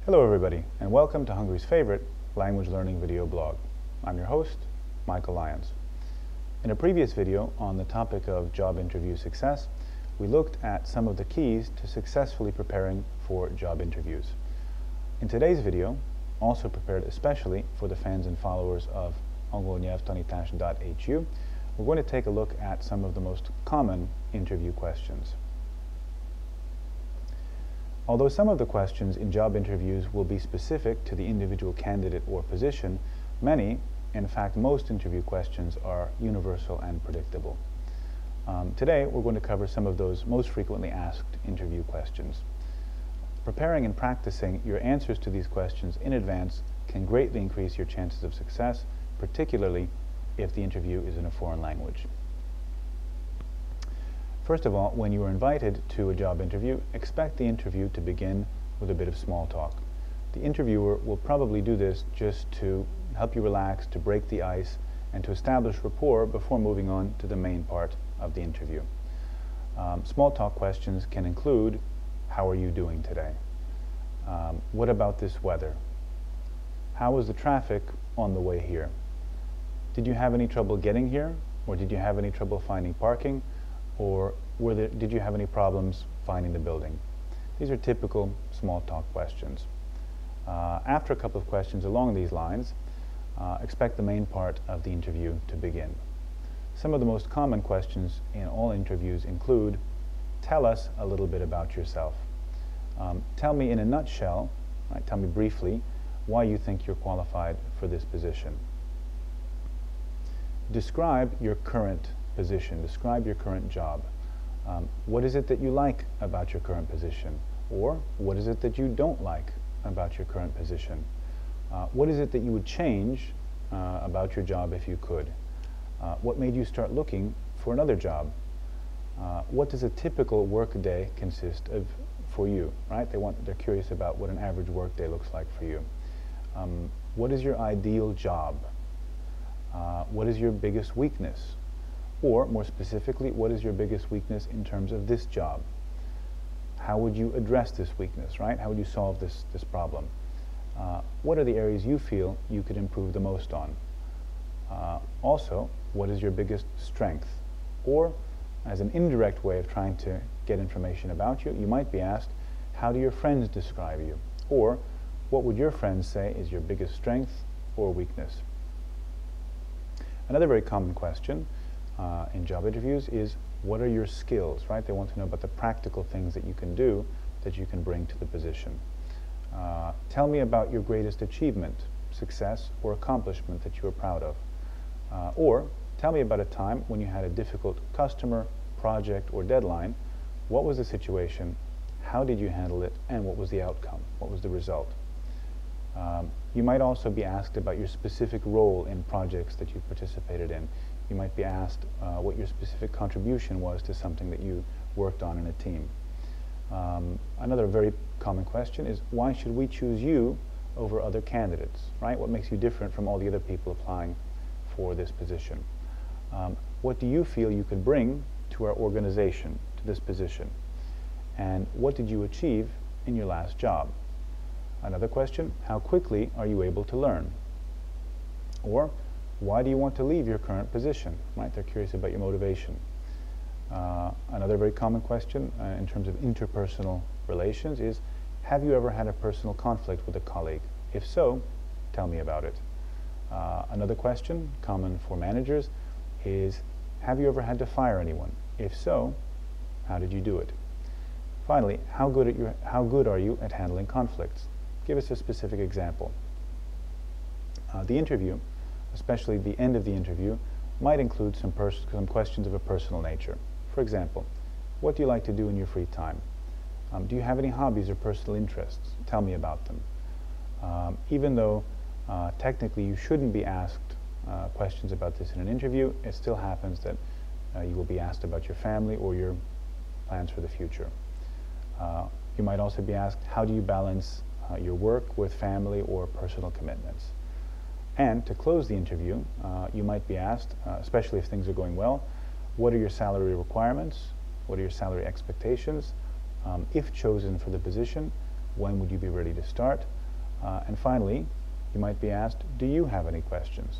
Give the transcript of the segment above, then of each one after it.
Hello everybody, and welcome to Hungary's favorite language learning video blog. I'm your host, Michael Lyons. In a previous video on the topic of job interview success, we looked at some of the keys to successfully preparing for job interviews. In today's video, also prepared especially for the fans and followers of angolul nyelvtanítás.hu, we're going to take a look at some of the most common interview questions. Although some of the questions in job interviews will be specific to the individual candidate or position, many, in fact most interview questions are universal and predictable. Today we're going to cover some of those most frequently asked interview questions. Preparing and practicing your answers to these questions in advance can greatly increase your chances of success, particularly if the interview is in a foreign language. First of all, when you are invited to a job interview, expect the interview to begin with a bit of small talk. The interviewer will probably do this just to help you relax, to break the ice, and to establish rapport before moving on to the main part of the interview. Small talk questions can include, how are you doing today? What about this weather? How was the traffic on the way here? Did you have any trouble getting here? Or did you have any trouble finding parking? Or did you have any problems finding the building? These are typical small talk questions. After a couple of questions along these lines, expect the main part of the interview to begin. Some of the most common questions in all interviews include, tell us a little bit about yourself. Tell me in a nutshell, right, tell me briefly, why you think you're qualified for this position. Describe your current position. Describe your current job. What is it that you like about your current position? Or what is it that you don't like about your current position? What is it that you would change about your job if you could? What made you start looking for another job? What does a typical work day consist of for you? Right? They're curious about what an average work day looks like for you. What is your ideal job? What is your biggest weakness? Or, more specifically, what is your biggest weakness in terms of this job? How would you address this weakness, right? How would you solve this problem? What are the areas you feel you could improve the most on? Also, what is your biggest strength? Or, as an indirect way of trying to get information about you, you might be asked, how do your friends describe you? Or, what would your friends say is your biggest strength or weakness? Another very common question in job interviews is, what are your skills, right? They want to know about the practical things that you can do, that you can bring to the position. Tell me about your greatest achievement, success, or accomplishment that you are proud of. Or, tell me about a time when you had a difficult customer, project, or deadline. What was the situation? How did you handle it? And what was the outcome? What was the result? You might also be asked about your specific role in projects that you've participated in. You might be asked what your specific contribution was to something that you worked on in a team. Another very common question is, why should we choose you over other candidates, right? What makes you different from all the other people applying for this position? What do you feel you could bring to our organization, to this position? And what did you achieve in your last job? Another question, how quickly are you able to learn? Or, why do you want to leave your current position? Right? They're curious about your motivation. Another very common question in terms of interpersonal relations is, have you ever had a personal conflict with a colleague? If so, tell me about it. Another question, common for managers, is, have you ever had to fire anyone? If so, how did you do it? Finally, how good are you at handling conflicts? Give us a specific example. The interview, especially the end of the interview, might include some questions of a personal nature. For example, what do you like to do in your free time? Do you have any hobbies or personal interests? Tell me about them. Even though technically you shouldn't be asked questions about this in an interview, it still happens that you will be asked about your family or your plans for the future. You might also be asked, how do you balance your work with family or personal commitments? And to close the interview, you might be asked, especially if things are going well, what are your salary requirements? What are your salary expectations? If chosen for the position, when would you be ready to start? And finally, you might be asked, do you have any questions?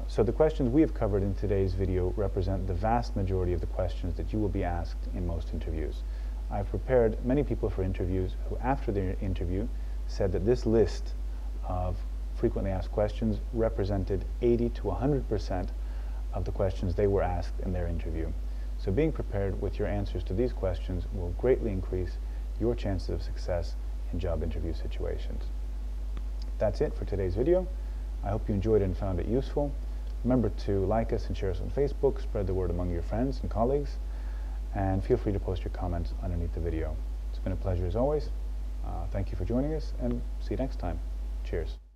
So the questions we have covered in today's video represent the vast majority of the questions that you will be asked in most interviews. I've prepared many people for interviews who, after their interview, said that this list of frequently asked questions represented 80 to 100% of the questions they were asked in their interview. So being prepared with your answers to these questions will greatly increase your chances of success in job interview situations. That's it for today's video. I hope you enjoyed it and found it useful. Remember to like us and share us on Facebook, spread the word among your friends and colleagues, and feel free to post your comments underneath the video. It's been a pleasure as always. Thank you for joining us, and see you next time. Cheers.